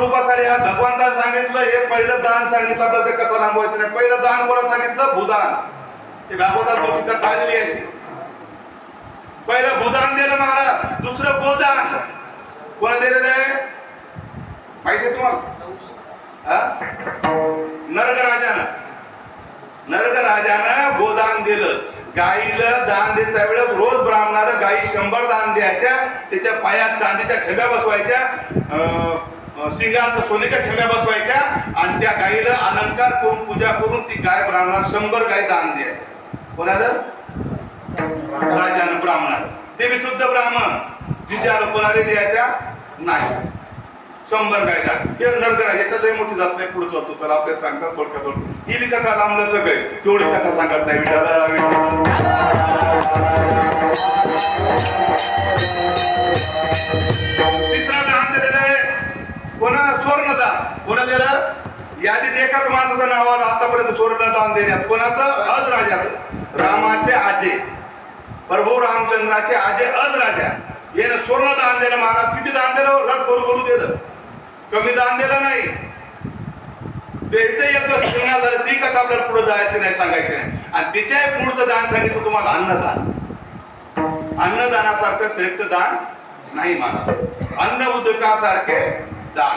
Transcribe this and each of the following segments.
रूपासाठी हा भगवंताने सांगितलं. हे पहिलं दान सांगितलं आपल्याला, ते कथा थांबवायची नाही. पहिलं दान कोणा सांगितलं? भूदान. ते भागवतात मोठी कथा आलेली याची. पहिलं भूदान दिलं महाराज, दुसरं गोदान. कोण दिलेलं आहे माहिती आहे तुम्हाला? नरक राजानं गोदान दिलं. गाईला दान देत त्यावेळेस रोज ब्राह्मणाला गाई 100 दान द्यायच्या. त्याच्या पायात चांदीच्या छब्या बसवायच्या, शिंगात सोन्याच्या छब्या बसवायच्या आणि त्या गाईला अलंकार करून पूजा करून ती गाय ब्राह्मणाला 100 गाय दान द्यायच्या. कोणाला? राजानं ब्राह्मणाला. ते बी शुद्ध ब्राह्मण, तिच्या कोणाला द्यायच्या नाही. 100 गाय दान. हे नरक राजाचं लय मोठी जात नाही. पुढे चालतो. चला आपल्याला सांगतात थोडक्यात. ही बी कथा लांबलंच आहे, तेवढी कथा सांगत नाही. तिसरा दान दिलेलं आहे कोणा? स्वर्णदान. कोणा दिलं? यादीत एकाच माणसाचं नाव आलं आतापर्यंत स्वर्णदान देण्यात. कोणाचं? अज राजाचं. रामाचे आजे, प्रभू रामचंद्राचे आजे अज राजा यानं स्वर्णदान दिलं. महाराज किती दान दिलं? रथ भरू दिलं, कमी दान दिलं नाही. त्याचं एकदा श्रेणा झालं. ती कथा आपल्याला पुढे जायची नाही, सांगायची नाही. आणि तिच्या पुढचं दान सांगितलं तुम्हाला, अन्नदान. अन्नदानासारखं श्रेष्ठ दान नाही महाराज. अन्न उदकासारखे दान,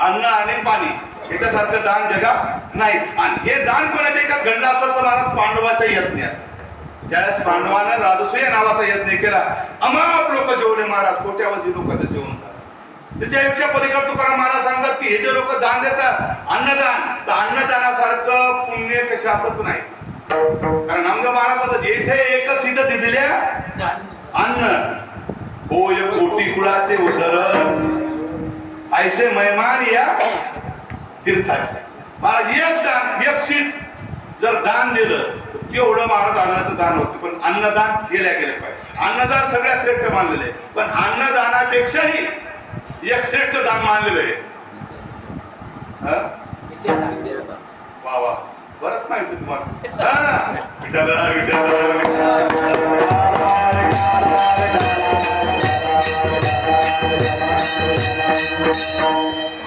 अन्न आणि पाणी याच्यासारखं दान जगात नाही. आणि हे दान कोणाच्या एकात घडलं असेल तर महाराज पांडवाच्या यज्ञात. ज्यावेळेस पांडवानं राजसूय नावाचा यज्ञ केला, अमाप लोक जेवले महाराज, कोट्यावधी लोकांचं जेवण झालं. त्याच्यापेक्षा पलीकडे तुकाराम महाराज सांगतात की हे जे लोक दान देतात अन्नदान, तर अन्नदानासारखं पुण्य कशातच नाही. कारण नामदेव महाराज म्हणतात येथे एक सिद्ध दिल्या अन्न होय कोटी कुळाचे उदरण, ऐसे मेहमान या तीर्थाचे. महाराज एक दान, एक शीत जर दान दिलं तेवढं महाराज अन्नाचं दान होतं. पण अन्नदान केल्या गेलं पाहिजे. अन्नदान सगळ्यात श्रेष्ठ मानलेलं आहे, पण अन्नदानापेक्षाही एक श्रेष्ठ दान मानलेलं आहे. वा वा, बरंच माहिती तुम्हाला.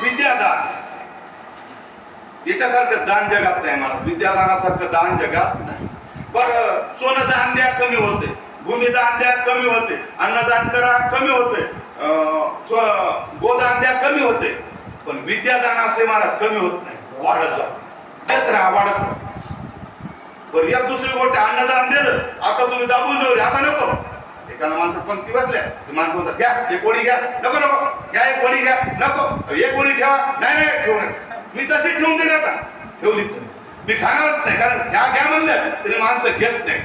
विद्यादान याच्यासारखं दान जगात नाही महाराज. विद्यादानासारखं दान जगात नाही. बरं, सोनं दान द्या कमी होते, भूमिदान द्या कमी होते, अन्नदान करा कमी होते, गोदान द्या कमी होते, पण विद्यादान असे महाराज कमी होत नाही, वाढत जात. देत राहा, वाढत राहा. बरं, एक दुसरी गोष्ट, अन्नदान दिलं आता तुम्ही दाबून जेवले, आता नको. एखादा माणसं पंक्ती बसल्या, माणसं म्हणतात घ्या एक कोडी घ्या, नको नको घ्या एक कोडी घ्या, नको एक कोडी ठेवा, नाही नाही ठेवू नका. मी तशी ठेवून दिली आता, ठेवली तर मी खाणारच नाही. कारण ह्या घ्या म्हणलं तरी माणसं घेत नाही,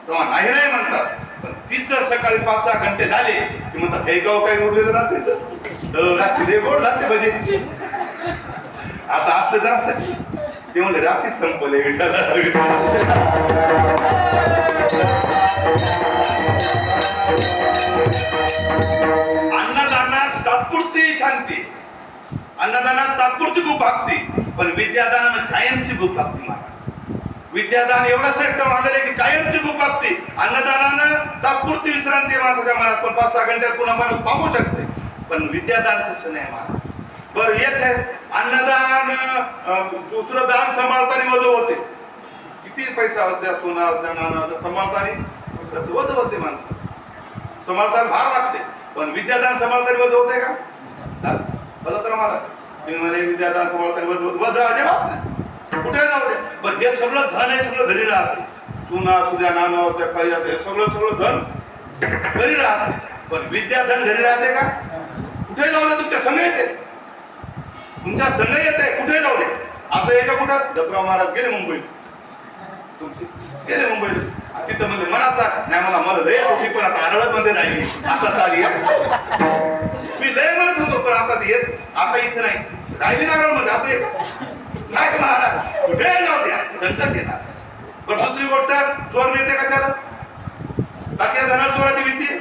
तेव्हा नाही नाही म्हणतात. पण तीच जर सकाळी 5-6 घंटे झाले की म्हणतात हे गाव काही उरलेलं रात्रीचं, रात्री गोड जाते भजे. आता असलं जरा ते म्हणले रात्री संपले. अन्नदानात तात्पुरती शांती, अन्नदानात तात्पुरती भूक भागते, पण विद्यादानानं कायमची भूक भागते महाराज. विद्यादान एवढं श्रेष्ठ मानलेलं की कायमची भूक भागते. अन्नदानानं तात्पुरती विश्रांती माणसाच्या मनात, पण 5-6 घंट्यात पुन्हा माणूस मागू शकते. पण विद्यादान तसं नाही महाराज. बरं, एक आहे अन्नदान, दुसरं दान सांभाळताना वजन होते. किती पैसा होत्या, सोना होत्या, नाना होत्या, सांभाळताना वजन होते. माणसं सांभाळताना भार लागते, पण विद्यादान सांभाळताना वजन होते का? बघा तर मला तुम्ही म्हणे विद्यादान सांभाळताना वजन अजिबात नाही. कुठे जाऊ दे. बरं, हे सगळं धन आहे, सगळं घरी राहते. सोना असू द्या, नाणं होत्या, काही सगळं धन घरी राहते. पण विद्याधन घरी राहते का? कुठे जाऊ दे, तुमच्या संघ येते, तुमच्या संघ येते, कुठे जाऊ दे. असं आहे का कुठं? दत्तराव महाराज गेले मुंबईत, तुमचे गेले मुंबईत, तिथं म्हणजे मनाचा नाही, मला लय होती पण आता आढळत मध्ये राहिली, असा चाली. मी लय म्हणत होतो पण आता येत, आता इथे नाही राहिली नारळ मध्ये. असं आहे का? नाही महाराज, कुठे जाऊ द्या, संकट येतात. पण दुसरी गोष्ट, चोर नेते का त्याला? बाकी धनाला चोराची भीती आहे.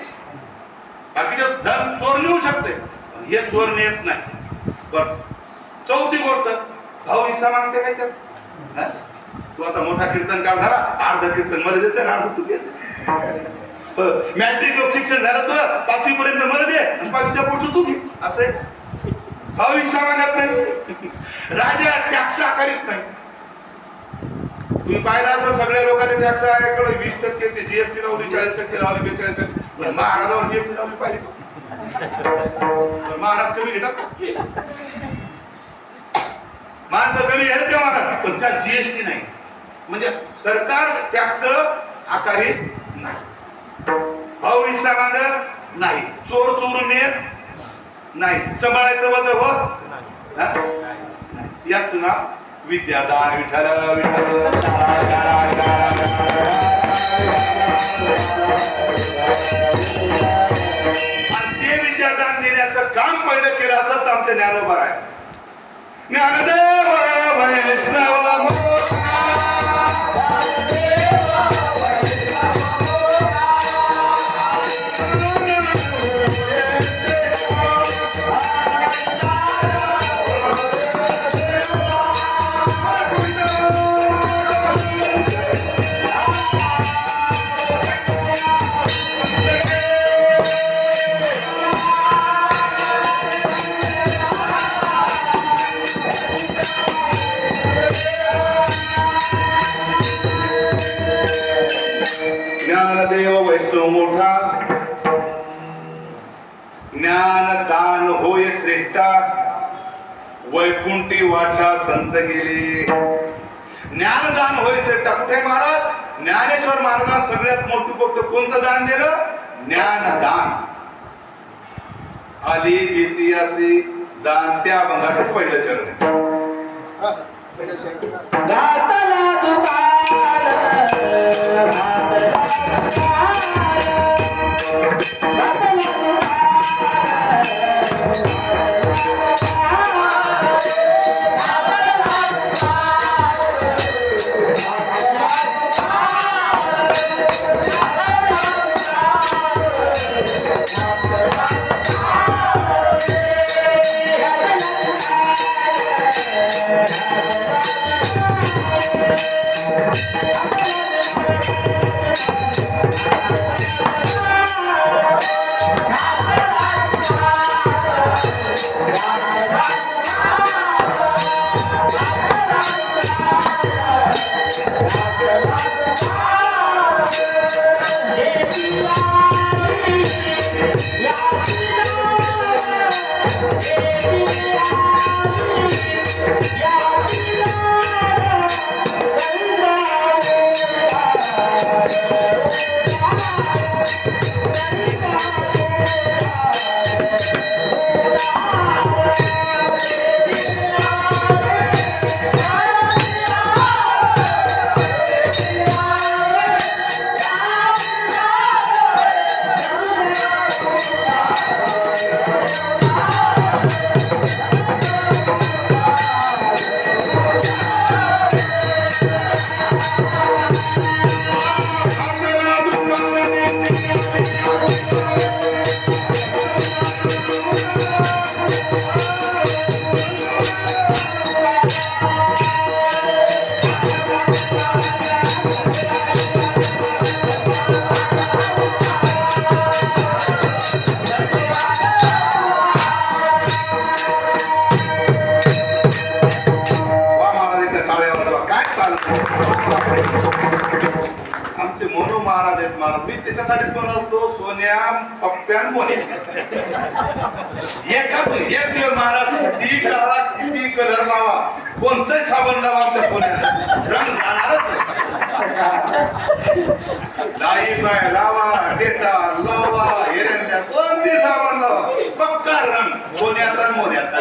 बाकीचे धन चोर नेऊ शकते, पण हे चोर नेत नाही. बर, चौथी गोष्ट, भाऊ हिस्सा मागते काय त्याला? तू आता मोठा कीर्तनकार झाला, अर्ध कीर्तन मला द्यायचं आणि अर्ध तू द्यायचं. मॅट्रिक लोक शिक्षण झालं तुला, 5वी पर्यंत मला दे आणि 5वीच्या पुढचं तू घे. असं आहे भाव हिस्सा मागत नाही, राजा टॅक्स आकारित नाही. तुम्ही पाहिलं असेल सगळ्या लोकांनी टॅक्स आकारले 20% ते जीएसटी लावली, 40% लावली, 42%. महाराजांवर जीएसटी लावली पाहिजे. महाराज कमी घेतात का? माणसं कमी घेतात ते महाराज, पण त्या जीएसटी नाही. म्हणजे सरकार टॅक्स आकारित नाही, भाव हिस्सा मागत नाही, चोर चोरून नेत नाही, सांभाळायचं वजन होत नाही. याच नाव विद्यादान. विठ्ठल विठ्ठल. आणि ते विद्यादान देण्याचं काम पहिलं केलं असं तर आमच्या ज्ञानोबा आहे. ज्ञानदेव वैष्णव ज्ञानदेव वैष्णव मोठा, ज्ञानदान होय श्रेष्ठा, वैकुंठी वाटा संत गेले. ज्ञानदान होय श्रेष्ठा. कुठे महाराज? ज्ञानेश्वर महाराजांना सगळ्यात मोठी गोष्ट कोणतं दान दिलं? ज्ञानदान. आली देती असे दान त्या अभंगाचं पहिलं चरण. घातला दुकान आमचे मोनू महाराज आहेत. महाराज मी त्याच्यासाठी बनवतो सोन्या पप्प्यान मोन्या. एक दिवस महाराज किती काळा किती कलर लावा, कोणताही साबण लावा आमच्या सोन्याला रंग जाणारच. लाई बाय लावा, डेटा लावा, एरंड्या कोणती साबण लावा, पक्का रंग सोन्याचा मोन्याचा.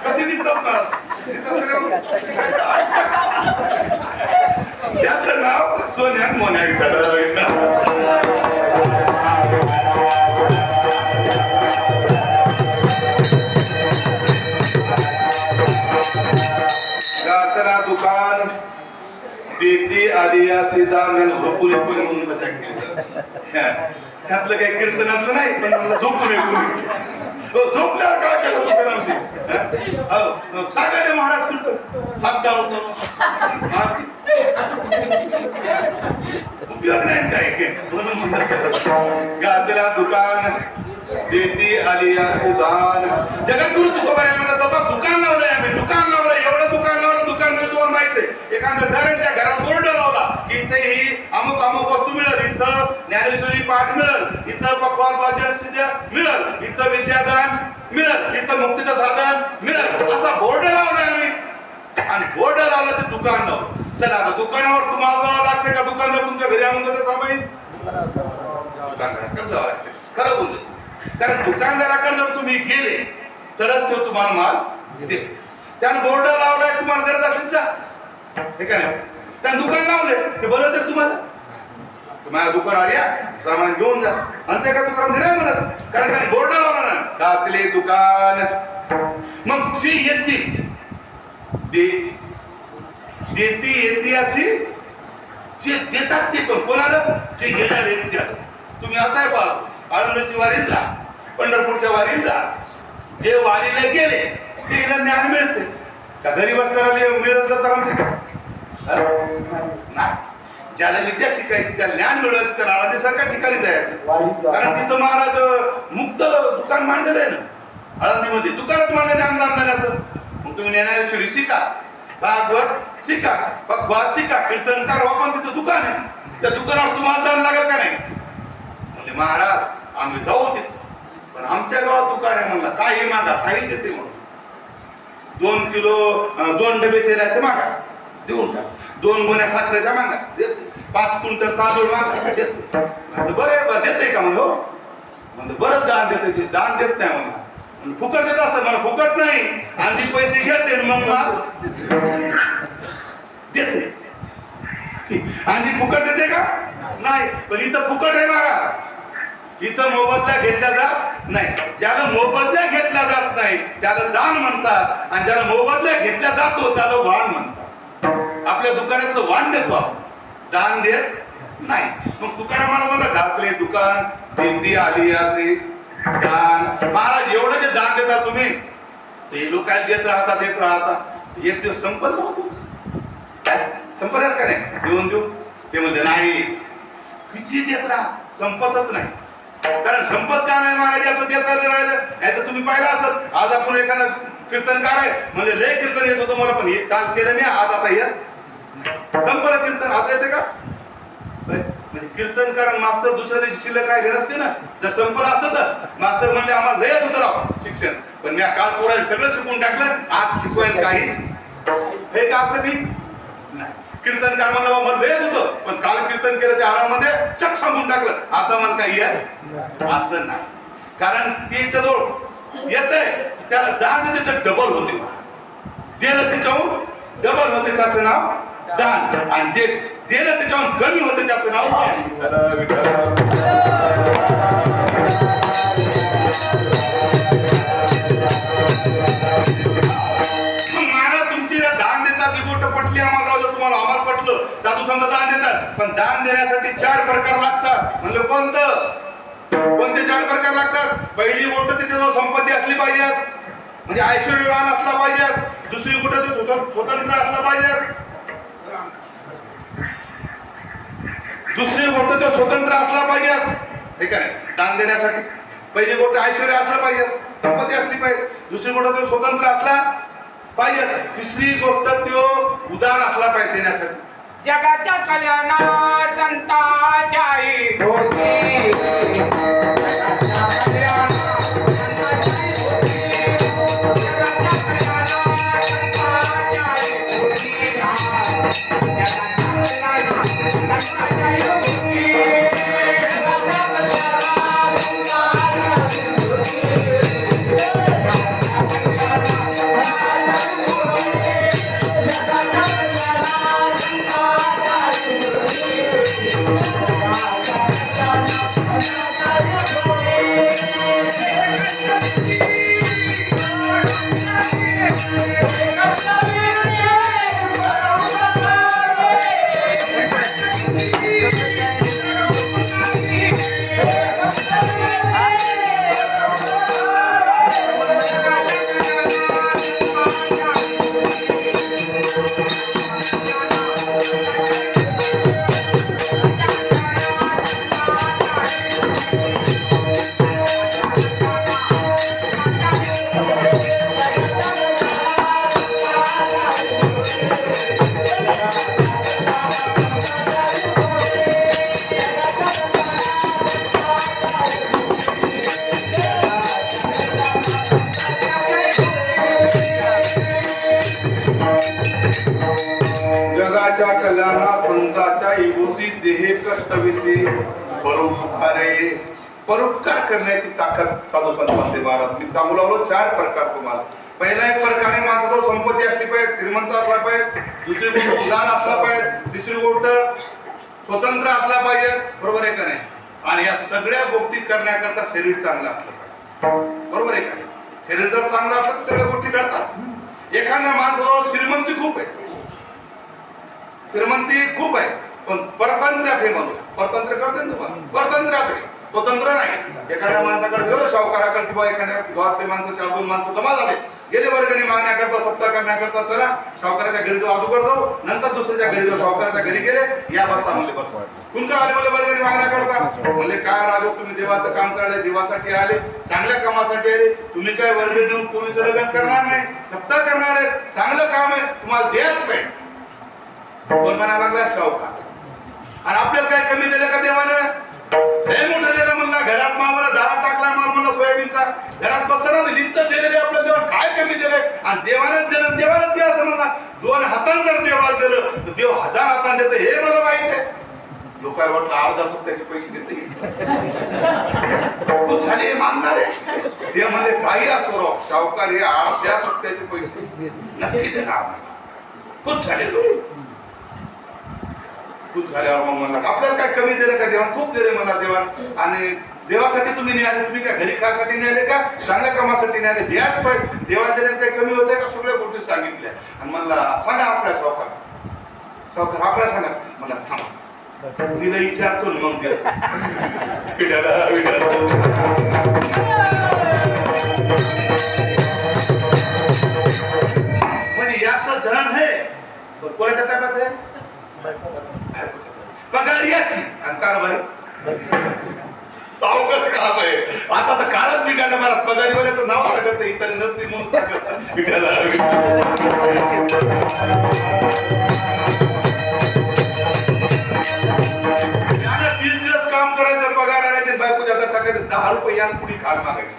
कशी दिसतात त्याचं नाव सोन्या मोन्या. गातना दुकान देती आलिया सीता झोपून म्हणून बचा केलं. त्यातलं काही कीर्तनातलं नाही, पण मला झोपून झोपल्यावर काय केलं तुकाराम? सांगायला महाराज कुठं हात दावतो उपयोग नाही काय म्हणून म्हणतात गादला दुकान देती आलिया सुदान. जगद्गुरु तुकोबा म्हणतात बाबा दुकान लावलंय आम्ही, दुकान लावलंय, एवढं दुकान लावलं. दुकान म्हणजे तुम्हाला माहिती आहे, एखादं घर आहे, त्या घरात बोर्ड लावला की इथे ही अमुक अमुक वस्तू मिळेल, इथं ज्ञानेश्वरी पाठ मिळेल, इथं पक्वान वाद्य मिळेल, इथं विद्यादान मिळेल, इथं मुक्तीचं साधन मिळेल, असा बोर्ड लावलाय आम्ही. आणि बोर्ड लावला ते दुकान लावलं. चला आता दुकानावर तुम्हाला जावं लागते का? दुकानदार तुमच्या घरी आणून देते सामाईन? दुकानदाराकडे जावं लागते. खरं बोलले. कारण दुकानदाराकडे जर तुम्ही गेले तरच तो तुम्हाला माल देते. त्यानं बोर्ड लावलाय, तुम्हाला गरज असेल जा, हे काय नाही. त्यानं दुकान लावले ते बोलत तर तुम्हाला माझ्या दुकानावर या, सामान घेऊन जा, आणि ते का दुकान नाही म्हणत, कारण त्याने बोर्ड लावला ना, घातले दुकान. मग जी येते देती येते अशी जे देतात ते पण कोणाला? जे घेणार आहेत त्याला. तुम्ही आता पहा, आनंदाची वारीला जा, पंढरपूरच्या वारीला जा, जे वारीला गेले ते ज्ञान मिळते का? घरी बसणाऱ्याला मिळत तर नाही. ज्याला विद्या शिकायची, त्याला ज्ञान मिळवायचं, त्याला आळंदीसारख्या ठिकाणी जायचं. कारण तिथं महाराज मुक्त दुकान मांडलेलं आहे ना आळंदीमध्ये, दुकानात मांडलं ज्ञानदानाचं. मग तुम्ही ज्ञानेश्वरी शिका, भागवत शिका, पक्वाद शिका, कीर्तनकार वापन, तिथं दुकान आहे. त्या दुकानावर तुम्हाला जायला लागेल का नाही? म्हणजे महाराज आम्ही जाऊ तिथं, पण आमच्या गावात दुकान आहे म्हणला, काही मागा, काही देते म्हणून. 2 किलो 2 डबे तेलाचे मागा, देऊन टाक. 2 गोण्या साखरेच्या मागा, देते. 5 क्विंटल तांदूळ मागा, देते. बरं देते का म्हणलं? हो म्हणजे बरंच दान देते. ते दान देत नाही म्हणा, फुकट देत असं मला फुकट नाही, आणि पैसे घेते मग माल देते. आणि फुकट देते का? नाही. पण इथं फुकट आहे महाराज, इथं मोबदला घेतला जात नाही. ज्याला मोबदला घेतला जात नाही त्याला दान म्हणतात, आणि ज्याला मोबदला घेतला जातो त्याला वाण म्हणतात. आपल्या दुकानातलं वाण देतो आपण, दान देत नाही. मग दुकानाला मला घातले दुकान देती आली असे दान. महाराज एवढं जे दान देता तुम्ही, ते लोकांना देत राहता, एक दिवस संपल ना तुमचं, संपणार का नाही? देऊन देऊ ते म्हणते नाही, किती देत राहा, संपतच नाही. कारण संपत का नाही महाराज? असं देता राहिलं नाही तर तुम्ही पाहिलं असेल, आज आपण एखादा कीर्तनकार आहे म्हणजे लय कीर्तन येत होतं मला, पण हे काल केलं मी, आज आता येत संपलं कीर्तन, असं येते का? म्हणजे कीर्तनकार मास्तर दुसऱ्या दिवशी शिल्लक काय घेत असते ना. जर संपलं असतं तर मास्तर म्हणले आम्हाला लय येत होतं राव शिक्षण, पण मी काल पोराला सगळं शिकून टाकलं, आज शिकवायला काहीच हे का? असं काही नाही. कीर्तनकार म्हणलं बाबा लय येत होतं, पण काल कीर्तन केलं त्या आरामध्ये चक सांगून टाकलं, आता मला काही येत असं नाही. कारण त्याच्याजवळ येत आहे, त्याला दान देते तर डबल होते, दिलं त्याच्याहून डबल होते, त्याचं नाव दान. आणि जे दिलं त्याच्याहून कमी होते त्याचं नाव महाराज. तुमची दान देतात ही गोष्ट पटली आम्हाला, तुम्हाला आम्हाला पटलं. साधू संत दान देतात, पण दान देण्यासाठी 4 प्रकार लागतात. म्हणलं कोणते 4 प्रकार लागतात? पहिली गोष्ट त्याच्याजवळ संपत्ती असली पाहिजे, म्हणजे ऐश्वर्यवान असला पाहिजे. दुसरी गोष्ट स्वतंत्र असला पाहिजे. दुसरी गोष्ट तो स्वतंत्र असला पाहिजे. ठीक आहे, दान देण्यासाठी पहिली गोष्ट ऐश्वर्य असलं पाहिजे, संपत्ती असली पाहिजे. दुसरी गोष्ट तो स्वतंत्र असला पाहिजे. तिसरी गोष्ट तो उदार असला पाहिजे देण्यासाठी. जगाच्या कल्याणा संताच्या होती, जगाच्या कल्याणा जगाच्या कल्याणा संताच्या विभूती देहे कष्टविधी परोपकार करण्याची ताकद साधू संत महाराज. मी सांगू लागलो 4 प्रकार तुम्हाला. पहिला एक प्रकारे माणसाजवळ संपत्ती असली पाहिजे, श्रीमंत असला पाहिजे. दुसरी गोष्ट उदार असला पाहिजे. तिसरी गोष्ट स्वतंत्र असला पाहिजे. बरोबर आहे का नाही? आणि या सगळ्या गोष्टी करण्याकरता शरीर चांगलं असलं पाहिजे. बरोबर आहे का नाही? शरीर जर चांगलं असलं तर सगळ्या गोष्टी घडतात. एखाद्या माणसाजवळ श्रीमंती खूप आहे, श्रीमंती खूप आहे, पण परतंत्र्यात हे म्हणतो. परतंत्र करते ना तुम्हाला? परतंत्र्यात आहे, स्वतंत्र नाही. एखाद्या माणसाकडे गेलो शाहूकाराकडे किंवा एखाद्या गावातले माणसं 4-2 माणसं जमा झाले, गेले वर्गणी मागण्याकरता सप्ताह करण्याकरता, चला शाहूकाराच्या घरी जाऊ, अगोदर जाऊ, नंतर दुसऱ्याच्या घरी जाऊ. शाहूकाराच्या घरी गेले, या बसा म्हणले, बसा. तुमच्या आले मला वर्गणी मागण्याकरता. म्हणले काय राजो, तुम्ही देवाचं काम करायला, देवासाठी आले, चांगल्या कामासाठी आले. तुम्ही काय वर्गणी देऊन पोरीचं लग्न करणार नाही, सप्ताह करणार आहे, चांगलं काम आहे, तुम्हाला द्यायच पाहिजे. कोण म्हणा लागला? शाहूकार. आणि आपल्याला काय कमी दिलं का देवानं? हे मोठं दिलं म्हणला, घरात मामाला दारा टाकला म्हणला सोयाबीनचा, घरात बसणार लिंत दिलेले आपल्या देवाला, काय कमी दिलंय? आणि देवानं दिलं, देवाला द्यायचं म्हणला. 2 हातांनी जर देवाला दिलं तर देव 1000 हातांनी देतं, हे मला माहित आहे. लोकांना वाटलं अर्धा सप्त्याचे पैसे देतो खूप झाले मानणार आहे. ते म्हणजे काही असो राव, शाहूकार हे अर्ध्या सप्त्याचे पैसे नक्की देणार नाही. खूप झाले लोक. खूप झाल्यावर मग म्हणला आपल्याला काय कमी दिलं का देवान? खूप दिले मला देवान. आणि देवासाठी तुम्ही न्याले, तुम्ही काय घरी खासाठी न्याले का चांगल्या कामासाठी न्याले? द्याच पाहिजे. देवा दिले काही कमी होते का? सगळ्या गोष्टी सांगितल्या. आणि म्हणला सांगा आपल्या सावकार, सावकार आपल्या सांगा. मला थांबा, तिला विचारतो मग द्या. म्हणजे याचं धरण आहे, कोणाच्या ताब्यात आहे? पगार याची आणि कारभारी अवघड काम आहे. आता तर काळच बिघडला. मला पगारीवाल्याचं नाव सांगत इतर नसते म्हणून सांगत बिघडला. त्यानं 3 दिवस काम करायचं, पगार आणायचे, बायकोच्या हातात टाकायचं, 10 रुपये यान पुढे खाल मागायचे.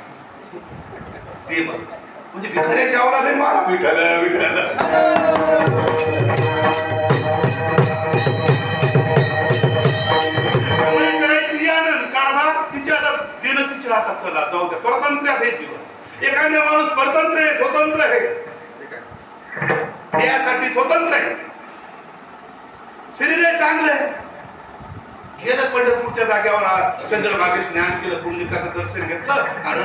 ते बघ, म्हणजे भिकाऱ्याची आवडा नाही मला. विठाला विठाला तिच्या हातात चला जाऊ द्या. परतंत्र्यात आहे जीवन. एखादा माणूस परतंत्र आहे, स्वतंत्र आहे, त्यासाठी स्वतंत्र आहे. शरीर आहे चांगलं आहे. गेलं पंढरपूरच्या जाग्यावर चंद्रभागेश स्नान केलं, पुंडलिकाचं दर्शन घेतलं आणि